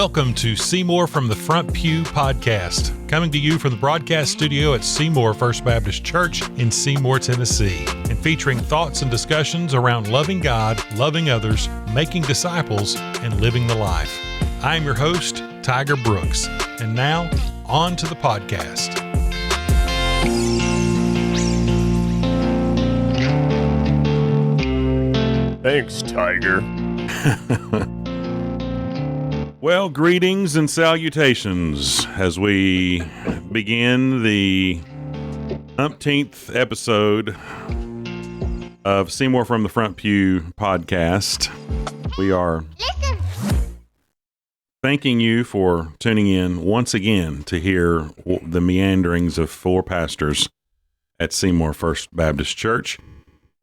Welcome to Seymour from the Front Pew podcast, coming to you from the broadcast studio at Seymour First Baptist Church in Seymour, Tennessee, and featuring thoughts and discussions around loving God, loving others, making disciples, and living the life. I am your host, Tiger Brooks, and now, on to the podcast. Thanks, Tiger. Well, greetings and salutations as we begin the umpteenth episode of Seymour from the Front Pew podcast. We are thanking you for tuning in once again to hear the meanderings of four pastors at Seymour First Baptist Church.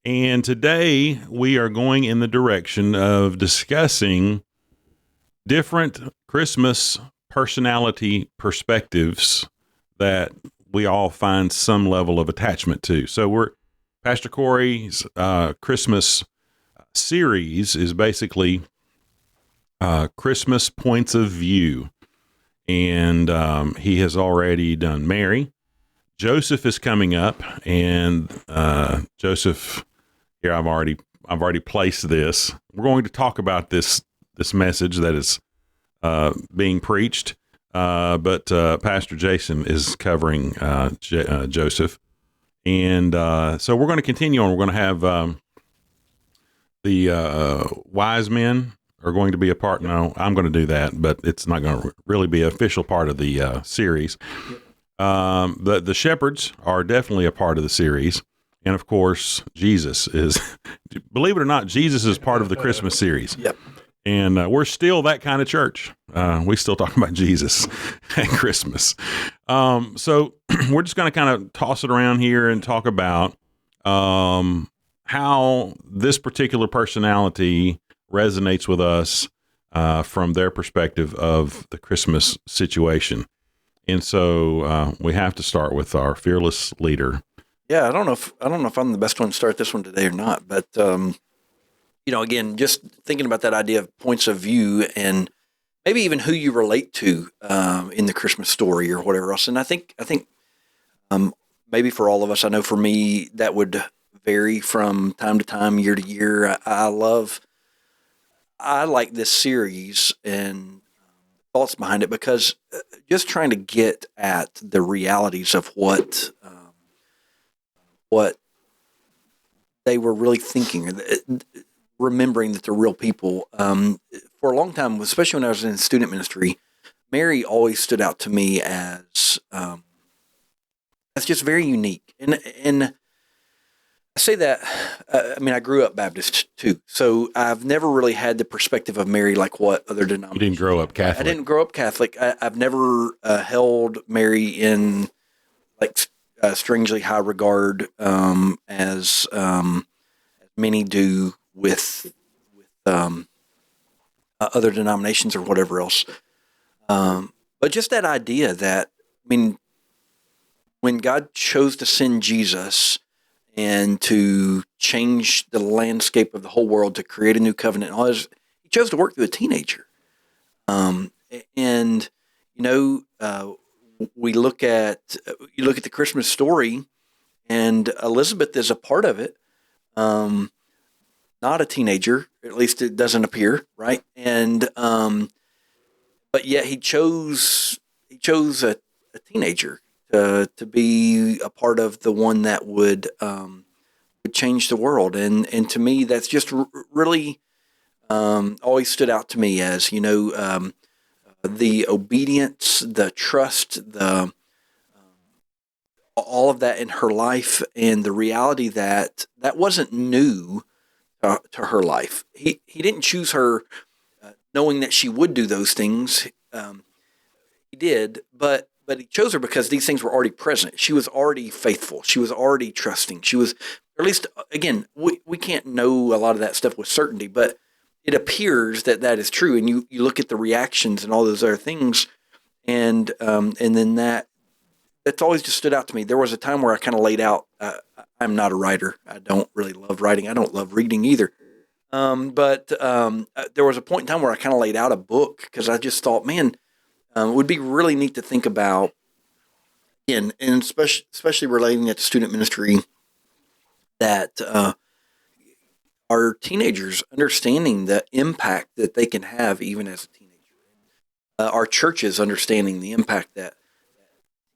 And today we are going in the direction of discussing different Christmas personality perspectives that we all find some level of attachment to. So Pastor Corey's Christmas series is basically Christmas points of view. And he has already done Mary. Joseph is coming up, and Joseph, here I've already placed this. We're going to talk about this message that is being preached, but Pastor Jason is covering Joseph. And so we're going to continue on. We're going to have the wise men are going to be a part. No, I'm going to do that, but it's not going to really be an official part of the series. The shepherds are definitely a part of the series. And of course, Jesus is, believe it or not, Jesus is part of the Christmas series. Yep. And we're still that kind of church. We still talk about Jesus at Christmas. So we're just going to kind of toss it around here and talk about how this particular personality resonates with us from their perspective of the Christmas situation. And so we have to start with our fearless leader. Yeah, I don't know if I'm the best one to start this one today or not, but again, just thinking about that idea of points of view and maybe even who you relate to in the Christmas story or whatever else. And I think maybe for all of us, I know for me that would vary from time to time, year to year. I like this series and thoughts behind it because just trying to get at the realities of what they were really thinking, remembering that they're real people. For a long time, especially when I was in student ministry, Mary always stood out to me as just very unique. And I say that, I grew up Baptist too, so I've never really had the perspective of Mary like what other denominations. You didn't grow up Catholic. I didn't grow up Catholic. I've never held Mary in like strangely high regard as many do with other denominations or whatever else. But just that idea that, when God chose to send Jesus and to change the landscape of the whole world, to create a new covenant, he chose to work through a teenager. You look at the Christmas story, and Elizabeth is a part of it. Not a teenager, at least it doesn't appear, right? And but yet he chose a teenager to be a part of the one that would change the world. And to me, that's just really always stood out to me as the obedience, the trust, all of that in her life, and the reality that wasn't new to her life. He didn't choose her knowing that she would do those things. He did, but he chose her because these things were already present. She was already faithful. She was already trusting. She was, or at least, again, we can't know a lot of that stuff with certainty, but it appears that is true. And you look at the reactions and all those other things, and then that's always just stood out to me. There was a time where I kind of laid out, I'm not a writer. I don't really love writing. I don't love reading either. But there was a point in time where I kind of laid out a book because I just thought, man, it would be really neat to think about, and especially relating it to student ministry, that our teenagers understanding the impact that they can have even as a teenager. Our churches understanding the impact that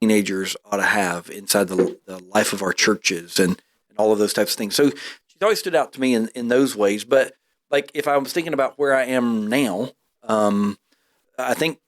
teenagers ought to have inside the life of our churches and all of those types of things. So she's always stood out to me in those ways. But like if I was thinking about where I am now, I think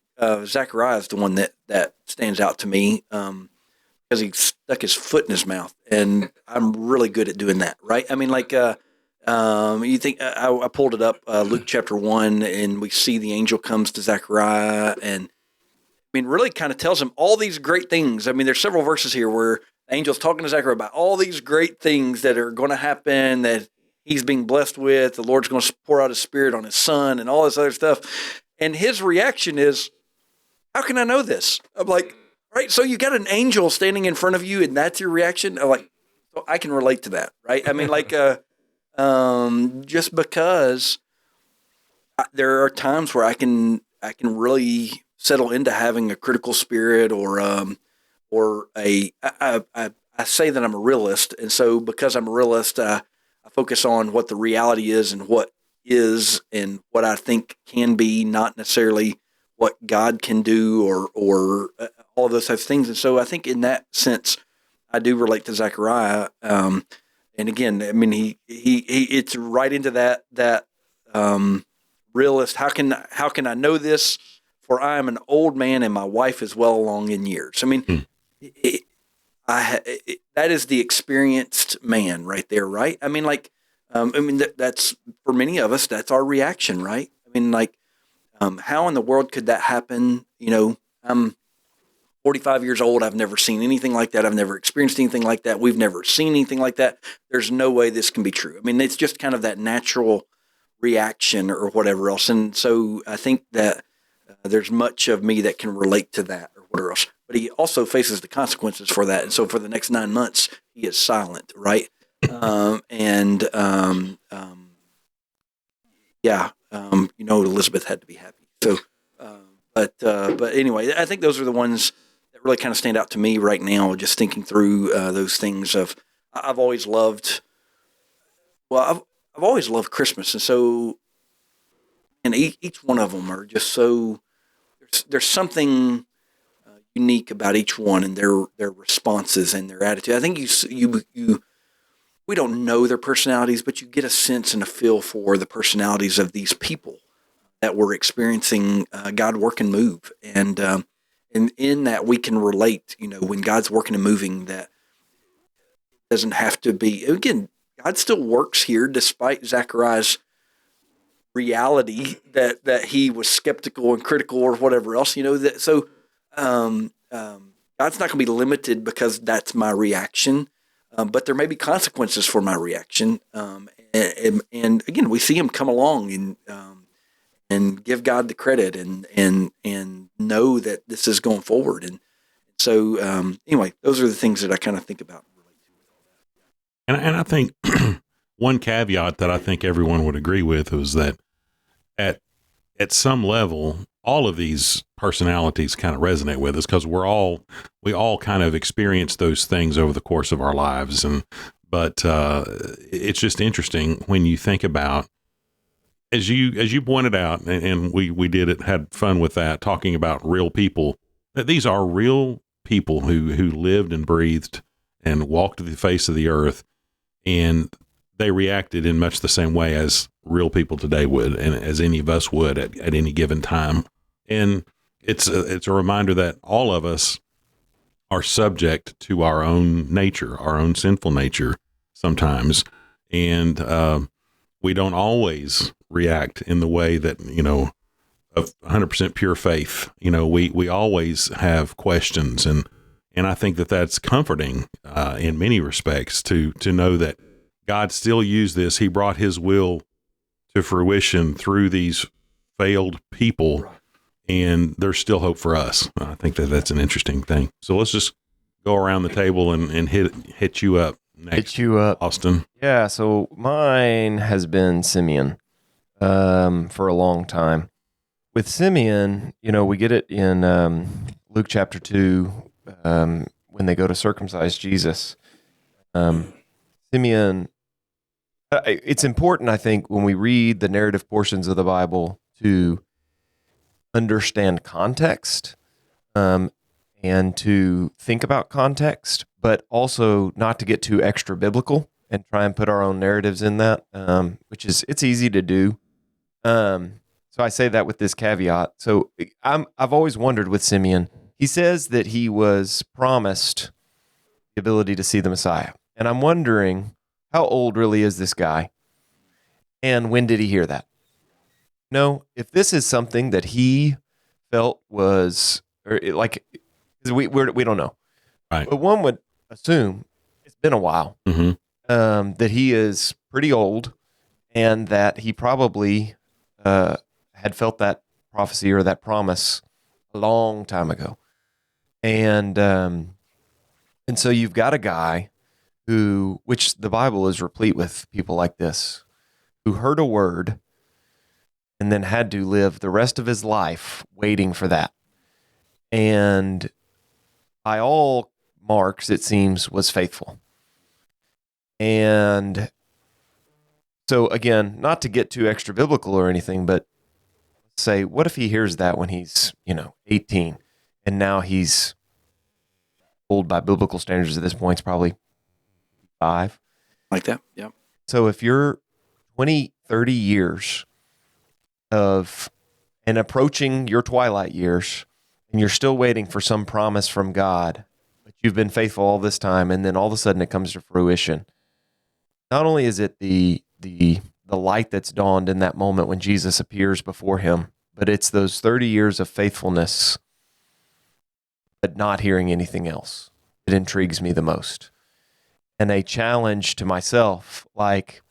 Zechariah is the one that stands out to me because he stuck his foot in his mouth, and I'm really good at doing that, right? I mean, like you think I pulled it up, Luke chapter 1, and we see the angel comes to Zechariah, and I mean, really kind of tells him all these great things. I mean, there's several verses here where the angel's talking to Zechariah about all these great things that are going to happen, that he's being blessed with. The Lord's going to pour out his spirit on his son and all this other stuff. And his reaction is, how can I know this? I'm like, right, so you got an angel standing in front of you, and that's your reaction? I'm like, well, I can relate to that, right? I mean, like, just because there are times where I can really settle into having a critical spirit I say that I'm a realist. And so because I'm a realist, I focus on what the reality is and what is and what I think can be, not necessarily what God can do or all of those types of things. And so I think in that sense, I do relate to Zechariah. And again, I mean, he it's right into that realist. How can I know this? For I am an old man and my wife is well along in years. I mean, that is the experienced man right there, right? I mean, like, that's for many of us, that's our reaction, right? I mean, like, how in the world could that happen? You know, I'm 45 years old. I've never seen anything like that. I've never experienced anything like that. We've never seen anything like that. There's no way this can be true. I mean, it's just kind of that natural reaction or whatever else. And so I think that there's much of me that can relate to that or whatever else. But he also faces the consequences for that. And so for the next 9 months, he is silent, right? Elizabeth had to be happy. So, but anyway, I think those are the ones that really kind of stand out to me right now, just thinking through those things of, I've always loved Christmas. And so, and each one of them are just so, there's something unique about each one and their responses and their attitude. I think we don't know their personalities, but you get a sense and a feel for the personalities of these people that we're experiencing God work and move. And in that we can relate, when God's working and moving, that doesn't have to be, again, God still works here despite Zechariah's reality that he was skeptical and critical or whatever else, so God's not going to be limited because that's my reaction, but there may be consequences for my reaction, and again, we see him come along and give God the credit and know that this is going forward, and so anyway, those are the things that I kind of think about. And I think one caveat that I think everyone would agree with was that at some level, all of these personalities kind of resonate with us because we all kind of experience those things over the course of our lives. But it's just interesting when you think about, as you pointed out, and we had fun with that, talking about real people, that these are real people who lived and breathed and walked the face of the earth, and they reacted in much the same way as real people today would, and as any of us would at any given time. And it's a reminder that all of us are subject to our own nature, our own sinful nature sometimes. And we don't always react in the way that, of 100% pure faith. We always have questions, and I think that that's comforting in many respects to know that God still used this. He brought his will to fruition through these failed people, right, and there's still hope for us. I think that that's an interesting thing. So let's just go around the table and hit you up. next, Hit you up. Austin? Yeah, so mine has been Simeon for a long time. With Simeon, we get it in Luke chapter 2 when they go to circumcise Jesus. Simeon, it's important, I think, when we read the narrative portions of the Bible to understand context and to think about context, but also not to get too extra biblical and try and put our own narratives in that, it's easy to do. So I say that with this caveat. So I've always wondered with Simeon, he says that he was promised the ability to see the Messiah. And I'm wondering, how old really is this guy? And when did he hear that? No, if this is something that he felt was, we don't know. Right. But one would assume it's been a while, that he is pretty old and that he probably had felt that prophecy or that promise a long time ago. And so you've got a guy which the Bible is replete with people like this, who heard a word and then had to live the rest of his life waiting for that. And by all marks, it seems, was faithful. And so again, not to get too extra biblical or anything, but say, what if he hears that when he's, 18 and now he's old by biblical standards at this point, it's probably 5. Like that, yeah. So if you're 20, 30 years and approaching your twilight years, and you're still waiting for some promise from God, but you've been faithful all this time, and then all of a sudden it comes to fruition. Not only is it the light that's dawned in that moment when Jesus appears before him, but it's those 30 years of faithfulness, but not hearing anything else that intrigues me the most. And a challenge to myself, like,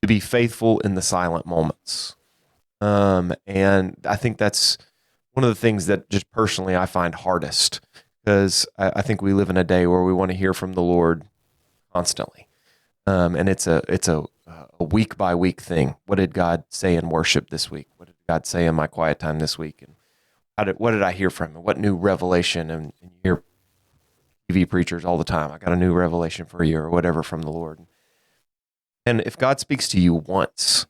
to be faithful in the silent moments. And I think that's one of the things that just personally I find hardest, because I think we live in a day where we want to hear from the Lord constantly. And it's a week by week thing. What did God say in worship this week? What did God say in my quiet time this week? And what did I hear from him? What new revelation? And you hear TV preachers all the time, I got a new revelation for you, or whatever from the Lord. And if God speaks to you once,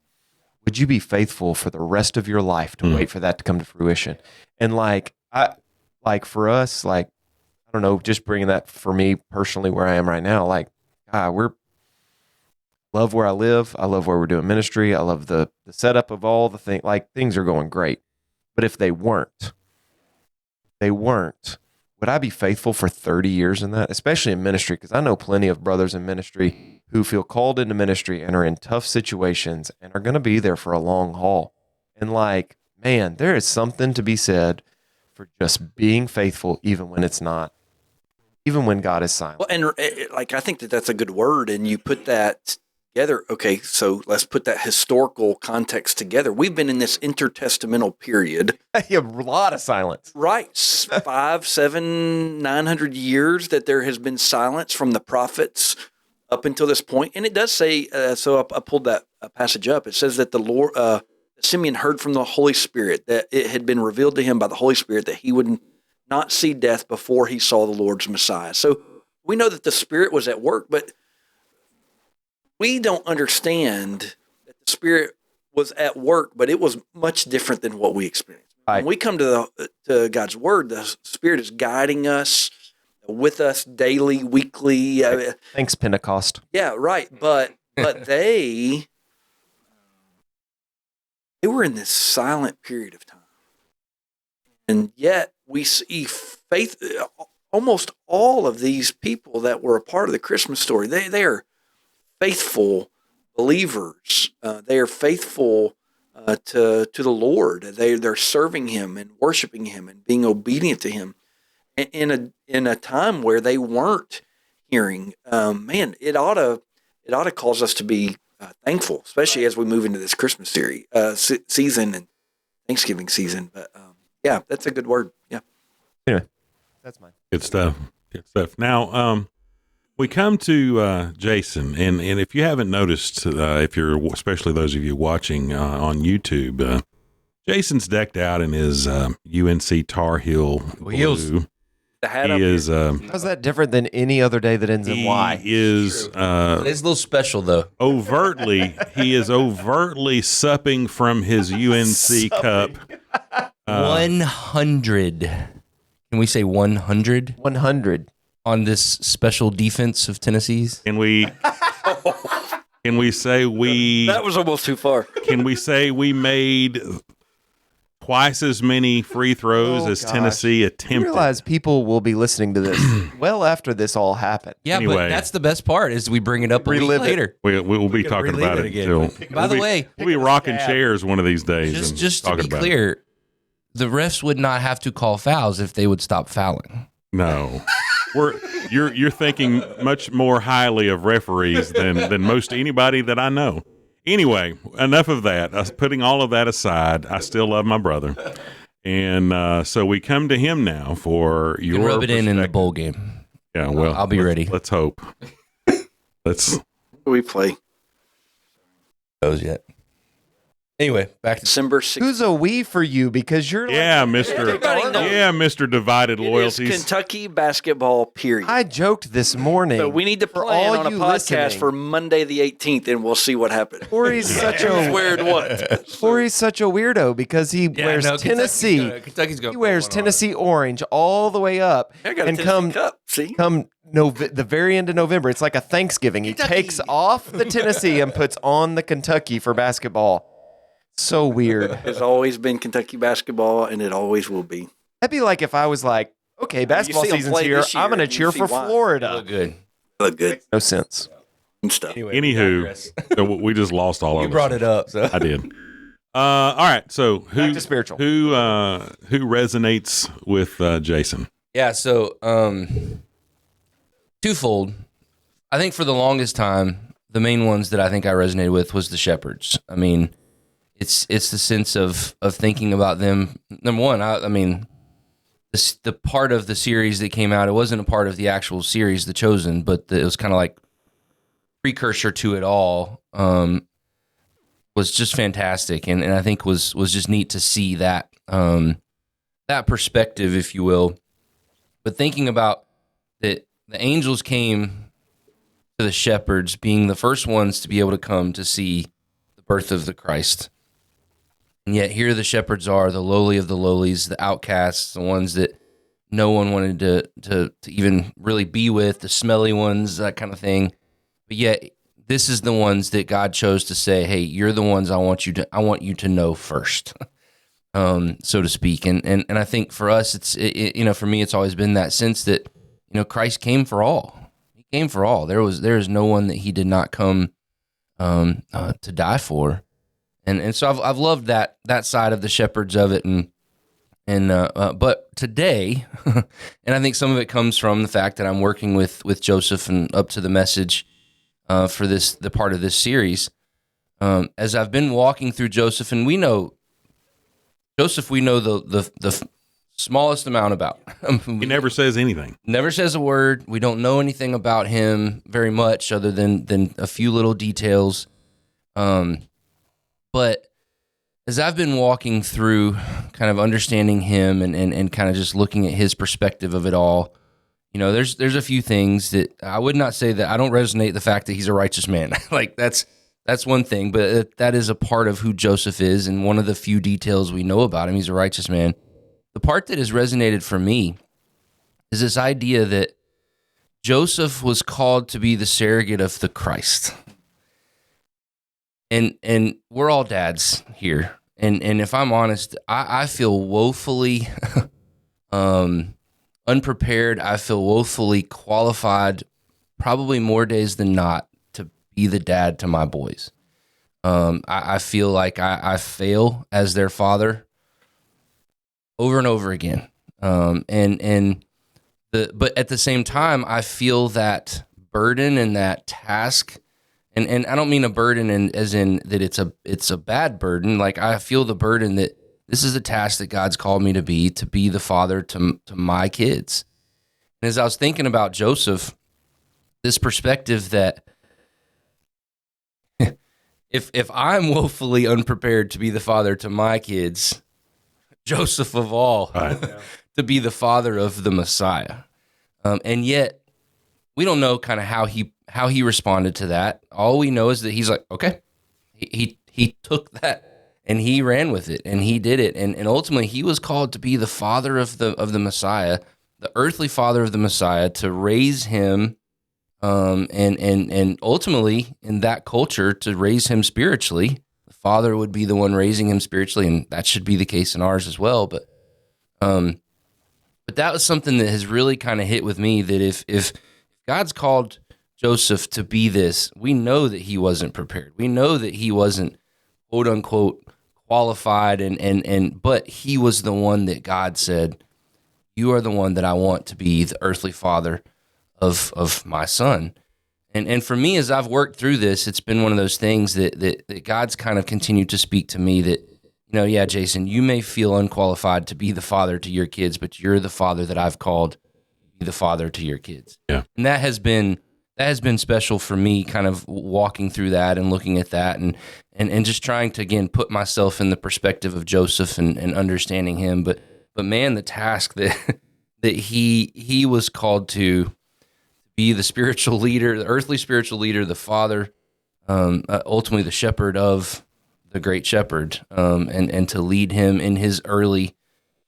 would you be faithful for the rest of your life to wait for that to come to fruition? And for us, I don't know, just bringing that for me personally where I am right now, love where I live. I love where we're doing ministry. I love the setup of all the things. Things are going great. But if they weren't, would I be faithful for 30 years in that, especially in ministry? Because I know plenty of brothers in ministry who feel called into ministry and are in tough situations and are going to be there for a long haul. And man, there is something to be said for just being faithful, even when it's not, even when God is silent. Well, and I think that's a good word, and you put that together. Okay, so let's put that historical context together. We've been in this intertestamental period. You have a lot of silence. Right. 5, 7, 900 years that there has been silence from the prophets up until this point. And it does say, so I pulled that passage up. It says that the Lord, Simeon heard from the Holy Spirit that it had been revealed to him by the Holy Spirit that he would not see death before he saw the Lord's Messiah. So we know that the Spirit was at work, but we don't understand that the Spirit was at work, but it was much different than what we experienced. Right. When we come to God's Word, the Spirit is guiding us, with us daily, weekly. Thanks, Pentecost. Yeah, right. But they were in this silent period of time. And yet we see faith, almost all of these people that were a part of the Christmas story, they are faithful believers. They are faithful to the Lord. They're serving Him and worshiping Him and being obedient to Him in a time where they weren't hearing. Man, it ought to cause us to be thankful, especially as we move into this Christmas season and Thanksgiving season. But yeah, that's a good word. Yeah. Anyway, that's mine. Good stuff. Good stuff. Now, We come to Jason, and if you haven't noticed, if you're especially those of you watching on YouTube, Jason's decked out in his UNC Tar Heel blue. The hat He up is How's that different than any other day that ends in Y? he is It's a little special though. he is overtly supping from his UNC cup. 100. Can we say 100 100. on this special defense of Tennessee's? Can we say we that was almost too far. can we say we made twice as many free throws as gosh. Tennessee You attempted? realize people will be listening to this well after this all happened. Yeah, Anyway. but that's the best part is we bring it up a week Relive it. later. We'll be talking relive about it it again. until. By the way, we'll be rocking chairs one of these days. and just to talking be about clear, the refs would not have to call fouls if they would stop fouling. it. No, you're thinking much more highly of referees than most anybody that I know. Anyway, enough of that. Putting all of that aside, I still love my brother, and so we come to him now for You your can rub it in the perspective. bowl game. Yeah, well, I'll be ready. Let's hope. Let's. We play Those yet. Anyway, back to December 6th. Who's a we for you? Because you're Yeah, like, Mister. Everybody knows. Yeah, Mister Divided It is Loyalties. Kentucky basketball, period. I joked this morning. So we need to for plan all on a you podcast listening, for Monday the 18th, and we'll see what happens. Corey's such a Weird what? Corey's such a weirdo because he wears Tennessee. Kentucky's going. He wears Tennessee orange all the way up, I got a and Tennessee cup. See, the very end of November, it's like a Thanksgiving. He takes off the Tennessee and puts on the Kentucky for basketball. So weird. it's always been Kentucky basketball, and it always will be. That'd be like if I was like, okay, basketball see 'em season's play here. this year, I'm going to and you cheer see for why. Florida. Look good. Look good No sense. and stuff. Anyway, Anywho, so we just lost all you of brought us. it up. So. I did. All right. So Back to spiritual. who resonates with Jason? Yeah, so twofold. I think for the longest time, the main ones that I think I resonated with was the shepherds. I mean, it's the sense of thinking about them. Number one, I mean, the part of the series that came out, it wasn't a part of the actual series, The Chosen, but it was kind of like precursor to it all. Was just fantastic, and I think was just neat to see that that perspective, if you will. But thinking about that, the angels came to the shepherds, being the first ones to be able to come to see the birth of the Christ. And yet here the shepherds are, the lowly of the lowlies, the outcasts, the ones that no one wanted to even really be with, the smelly ones, that kind of thing. But yet this is the ones that God chose to say, hey, you're the ones I want you to know first. So to speak. And I think for us, for me, it's always been that sense that, Christ came for all. He came for all. There is no one that he did not come to die for. And so I've loved that side of the shepherds of it. But today, and I think some of it comes from the fact that I'm working with Joseph and up to the message for the part of this series. As I've been walking through Joseph, and we know the smallest amount about. He never says anything. Never says a word. We don't know anything about him very much other than a few little details. But as I've been walking through kind of understanding him and kind of just looking at his perspective of it all, there's a few things that I would not say that I don't resonate the fact that he's a righteous man. Like that's one thing, but that is a part of who Joseph is, and one of the few details we know about him. He's a righteous man. The part that has resonated for me is this idea that Joseph was called to be the surrogate of the Christ. And we're all dads here. And if I'm honest, I feel woefully unprepared. I feel woefully qualified, probably more days than not, to be the dad to my boys. I feel like I fail as their father over and over again. But at the same time, I feel that burden and that task. And I don't mean a burden as in that it's a bad burden. Like I feel the burden that this is a task that God's called me to be the father to my kids. And as I was thinking about Joseph, this perspective that if I'm woefully unprepared to be the father to my kids, Joseph of all, to be the father of the Messiah. And yet we don't know kind of how he responded to that. All we know is that he's like, okay, he took that and he ran with it and he did it. And ultimately he was called to be the father of the Messiah, the earthly father of the Messiah, to raise him, and ultimately in that culture to raise him spiritually. The father would be the one raising him spiritually, and that should be the case in ours as well. But that was something that has really kind of hit with me, that if God's called Joseph to be this, we know that he wasn't prepared. We know that he wasn't quote unquote qualified, but he was the one that God said, you are the one that I want to be the earthly father of my son. And for me, as I've worked through this, it's been one of those things that God's kind of continued to speak to me that, yeah, Jason, you may feel unqualified to be the father to your kids, but you're the father that I've called to be the father to your kids. Yeah. And that has been special for me, kind of walking through that and looking at that and just trying to, again, put myself in the perspective of Joseph and understanding him. But man, the task that he was called to be the spiritual leader, the earthly spiritual leader, the father, ultimately the shepherd of the great shepherd, and to lead him in his early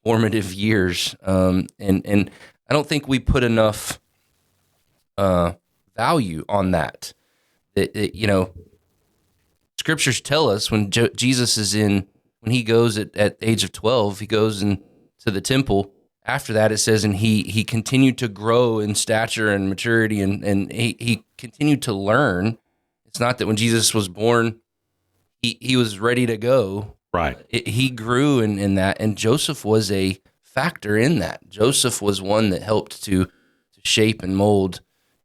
formative years. And I don't think we put enough value on that. Scriptures tell us when Jesus is when he goes at the age of 12, he goes into the temple. After that, it says, and he continued to grow in stature and maturity, and he continued to learn. It's not that when Jesus was born, he was ready to go. Right. He grew in that, and Joseph was a factor in that. Joseph was one that helped to shape and mold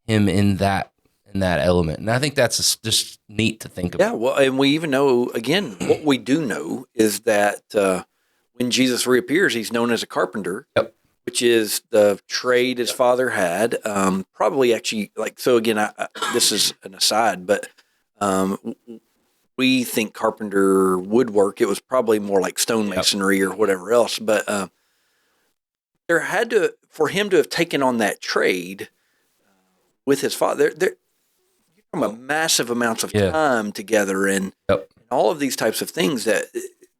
him in that element. And I think that's just neat to think about. Yeah, well, and we even know, again, what we do know is that when Jesus reappears, he's known as a carpenter, which is the trade his father had. Probably actually, so again, this is an aside, but we think carpenter woodwork. It was probably more like stonemasonry or whatever else. But there had to, for him to have taken on that trade with his father, there from a massive amounts of time together and all of these types of things, that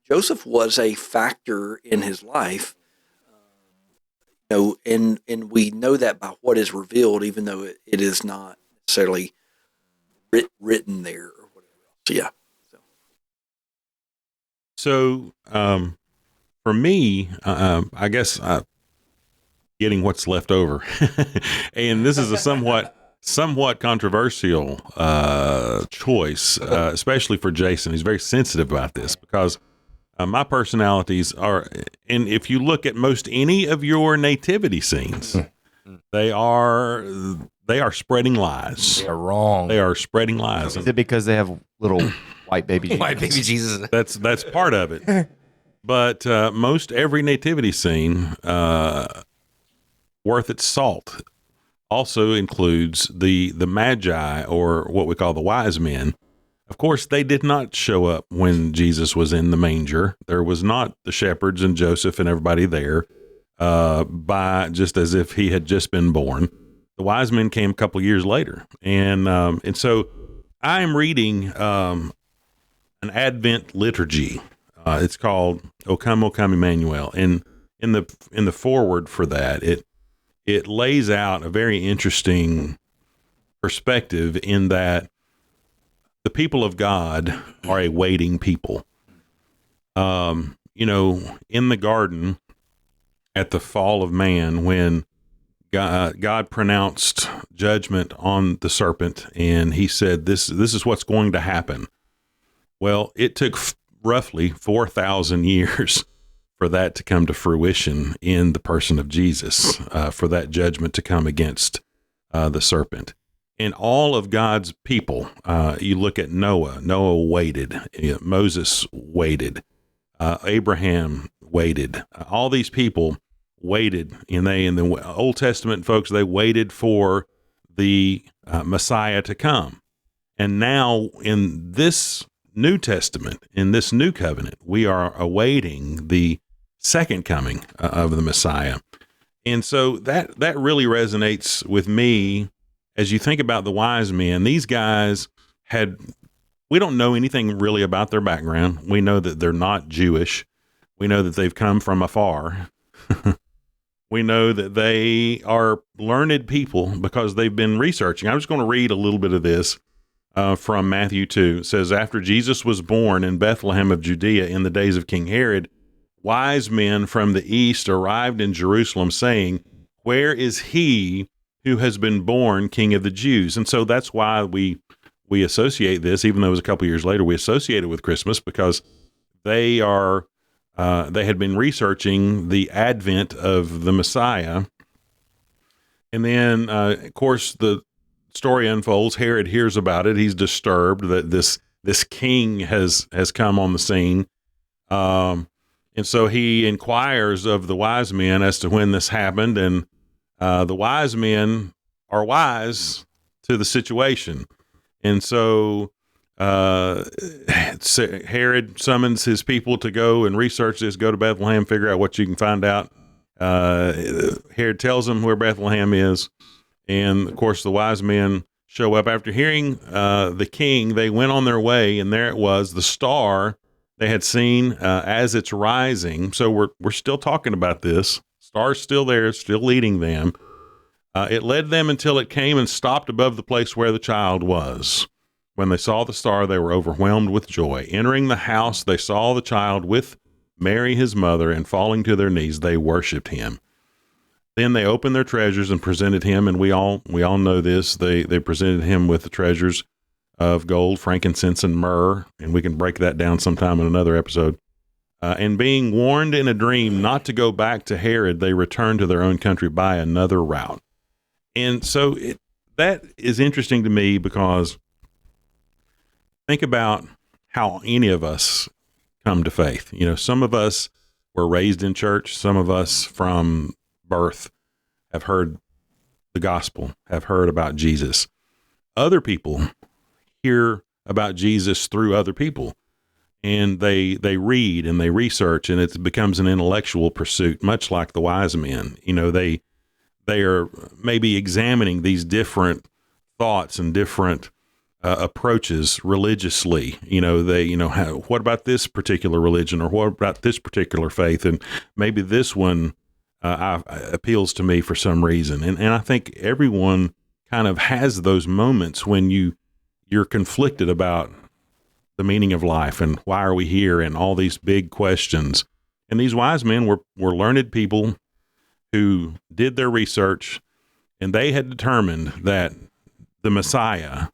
Joseph was a factor in his life, and we know that by what is revealed, even though it is not necessarily written there or whatever else. So, yeah. So for me, I guess getting what's left over, and this is a somewhat controversial choice, especially for Jason. He's very sensitive about this because my personalities are, and if you look at most any of your nativity scenes, they are spreading lies. They are wrong. They are spreading lies. Is it because they have little white baby Jesus? White baby Jesus. That's part of it. But most every nativity scene, worth its salt, also includes the Magi, or what we call the wise men. Of course, they did not show up when Jesus was in the manger. There was not the shepherds and Joseph and everybody there, by just as if he had just been born. The wise men came a couple of years later, and so I am reading an Advent liturgy. It's called "O Come, Emmanuel," and in the foreword for that, it lays out a very interesting perspective in that the people of God are a waiting people. In the garden at the fall of man, when God pronounced judgment on the serpent, and he said, this is what's going to happen. Well, it took roughly 4,000 years for that to come to fruition in the person of Jesus, for that judgment to come against the serpent. And all of God's people, you look at Noah waited, Moses waited, Abraham waited, all these people waited, and in the Old Testament folks, they waited for the Messiah to come. And now in this New Testament, in this new covenant, we are awaiting the second coming of the Messiah. And so that really resonates with me as you think about the wise men. These guys we don't know anything really about their background. We know that they're not Jewish. We know that they've come from afar. We know that they are learned people because they've been researching. I'm just going to read a little bit of this from Matthew 2. It says, after Jesus was born in Bethlehem of Judea in the days of King Herod, wise men from the east arrived in Jerusalem saying, where is he who has been born King of the Jews? And so that's why we associate this, even though it was a couple years later, we associate it with Christmas because they had been researching the advent of the Messiah. And then, of course, the story unfolds. Herod hears about it. He's disturbed that this king has come on the scene. And so he inquires of the wise men as to when this happened. And the wise men are wise to the situation. And so Herod summons his people to go and research this, go to Bethlehem, figure out what you can find out. Herod tells them where Bethlehem is. And of course, the wise men show up. After hearing the king, they went on their way, and there it was, the star they had seen as it's rising. So we're still talking about this. Star's still there, still leading them. It led them until it came and stopped above the place where the child was. When they saw the star, they were overwhelmed with joy. Entering the house, they saw the child with Mary, his mother, and falling to their knees, they worshiped him. Then they opened their treasures and presented him, and we all know this. They presented him with the treasures of gold, frankincense, and myrrh, and we can break that down sometime in another episode. And being warned in a dream not to go back to Herod, they returned to their own country by another route. And so that is interesting to me because think about how any of us come to faith. You know, some of us were raised in church. Some of us from birth have heard the gospel, have heard about Jesus. Other people hear about Jesus through other people, and they read and they research, and it becomes an intellectual pursuit, much like the wise men. You know, they are maybe examining these different thoughts and different approaches religiously. You know, what about this particular religion, or what about this particular faith? And maybe this one appeals to me for some reason. And I think everyone kind of has those moments when you're conflicted about the meaning of life and why are we here and all these big questions. And these wise men were learned people who did their research, and they had determined that the Messiah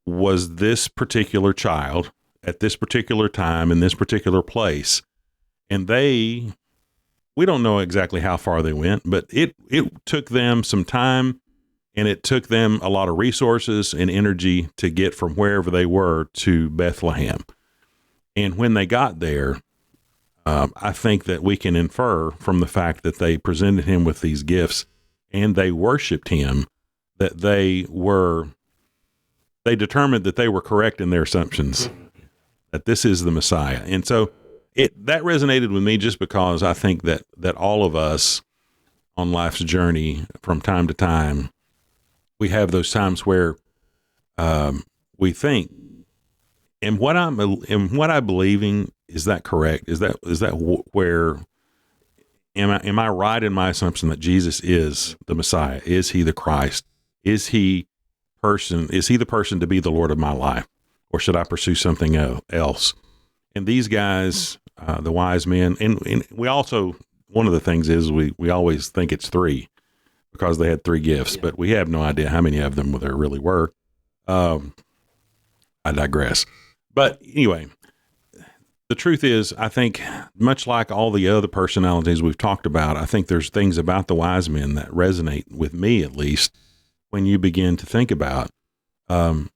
was this particular child at this particular time in this particular place. And we don't know exactly how far they went, but it took them some time, and it took them a lot of resources and energy to get from wherever they were to Bethlehem. And when they got there, I think that we can infer from the fact that they presented him with these gifts and they worshiped him, that they determined that they were correct in their assumptions, that this is the Messiah. And so that resonated with me just because I think that all of us on life's journey from time to time, we have those times where we think, and what I'm believing, is that correct? Is that where am I right in my assumption that Jesus is the Messiah? Is he the Christ? Is he the person to be the Lord of my life, or should I pursue something else? And these guys, the wise men, and we also, one of the things is we always think it's three because they had three gifts, but we have no idea how many of them there really were. I digress. But anyway, the truth is, I think much like all the other personalities we've talked about, I think there's things about the wise men that resonate with me, at least, when you begin to think about, who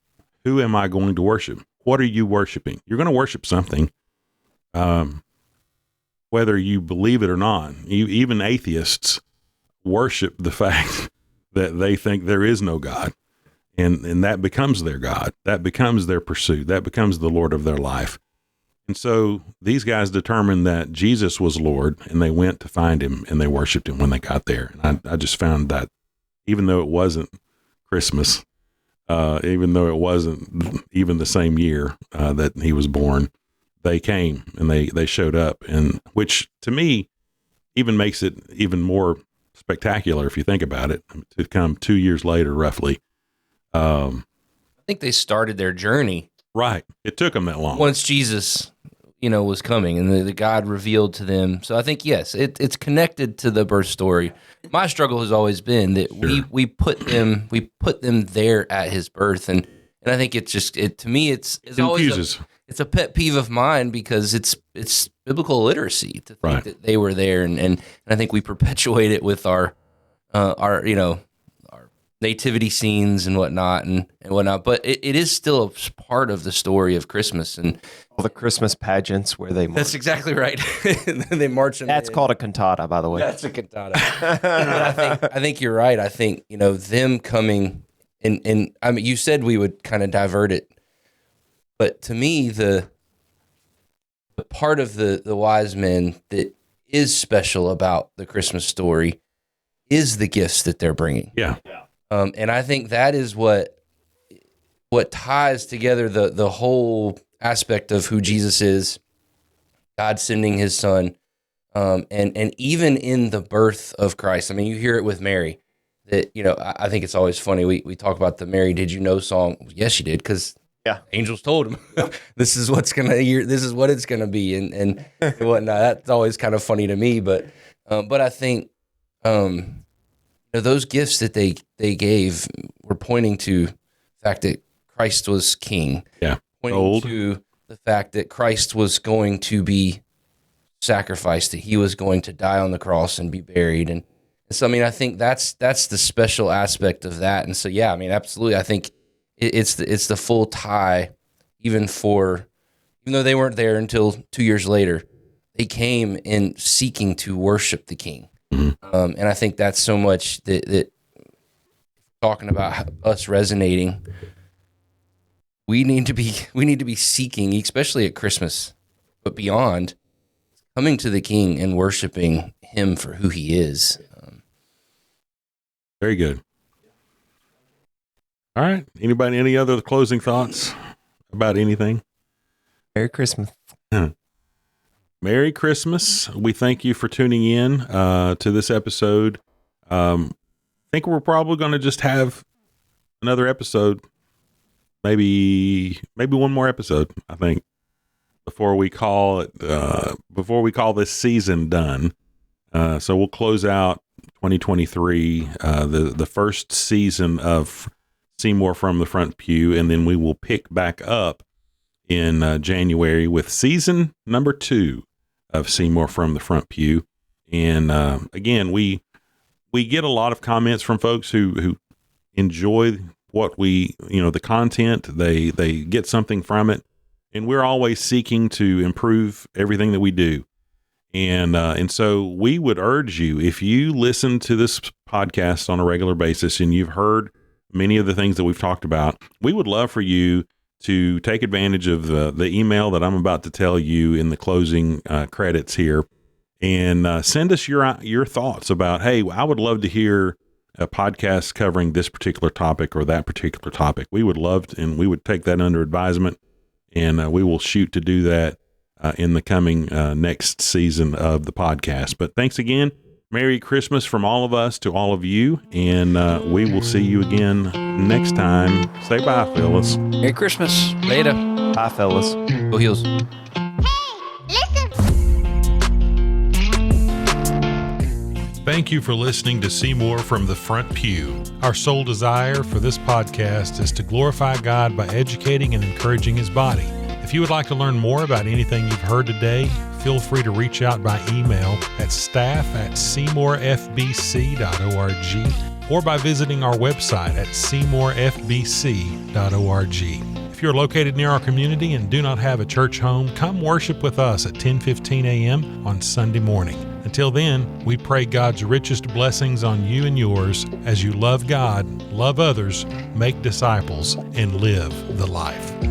am I going to worship? What are you worshiping? You're going to worship something, whether you believe it or not. Even atheists worship the fact that they think there is no God. And that becomes their God. That becomes their pursuit. That becomes the Lord of their life. And so these guys determined that Jesus was Lord, and they went to find him, and they worshiped him when they got there. And I just found that even though it wasn't Christmas, even though it wasn't even the same year that he was born, they came and they showed up, and which to me even makes it even more spectacular if you think about it, to come 2 years later, roughly. I think they started their journey. Right. It took them that long. Once Jesus, was coming and the God revealed to them. So I think, yes, it's connected to the birth story. My struggle has always been that we put them there at his birth. And I think to me, it's always it's a pet peeve of mine, because it's biblical literacy to think that they were there. And I think we perpetuate it with our nativity scenes and whatnot. But it is still a part of the story of Christmas, and all the Christmas pageants where they march. That's exactly right. They march them. That's called a cantata, by the way. That's a cantata. I think you're right. I think, them coming and I mean, you said we would kind of divert it, but to me, the part of the wise men that is special about the Christmas story is the gifts that they're bringing. Yeah. And I think that is what ties together the whole aspect of who Jesus is, God sending his son, and even in the birth of Christ. I mean, you hear it with Mary, that, I think it's always funny. We talk about the Mary Did You Know song. Yes, she did, because angels told him this is what it's gonna be, and whatnot. That's always kind of funny to me, but I think those gifts that they gave were pointing to the fact that Christ was king. Yeah. Pointing to the fact that Christ was going to be sacrificed, that he was going to die on the cross and be buried. And so, I mean, I think that's the special aspect of that. And so, yeah, I mean, absolutely. I think it's the full tie, even though they weren't there until 2 years later, they came in seeking to worship the king. Mm-hmm. And I think that's so much that talking about us resonating, we need to be seeking, especially at Christmas, but beyond, coming to the King and worshiping him for who he is. Very good. All right. Anybody, any other closing thoughts about anything? Merry Christmas. Merry Christmas. We thank you for tuning in to this episode. I think we're probably going to just have another episode, maybe one more episode, I think, before we call this season done. So we'll close out 2023, the first season of Seymour from the Front Pew, and then we will pick back up in January with season number 2 of Seymour from the Front Pew. And again, we get a lot of comments from folks who enjoy what the content. They get something from it, and we're always seeking to improve everything that we do. And so we would urge you, if you listen to this podcast on a regular basis and you've heard many of the things that we've talked about, we would love for you to take advantage of the email that I'm about to tell you in the closing credits here, and send us your thoughts about, hey, I would love to hear a podcast covering this particular topic or that particular topic. We would love to, and we would take that under advisement, and we will shoot to do that in the coming next season of the podcast. But thanks again. Merry Christmas from all of us to all of you, and we will see you again next time. Say bye, fellas. Merry Christmas. Later. Bye, fellas. Go Heels. Thank you for listening to Seymour from the Front Pew. Our sole desire for this podcast is to glorify God by educating and encouraging his body. If you would like to learn more about anything you've heard today, feel free to reach out by email at staff@seymourfbc.org or by visiting our website at seymourfbc.org. If you're located near our community and do not have a church home, come worship with us at 10:15 a.m. on Sunday morning. Until then, we pray God's richest blessings on you and yours as you love God, love others, make disciples, and live the life.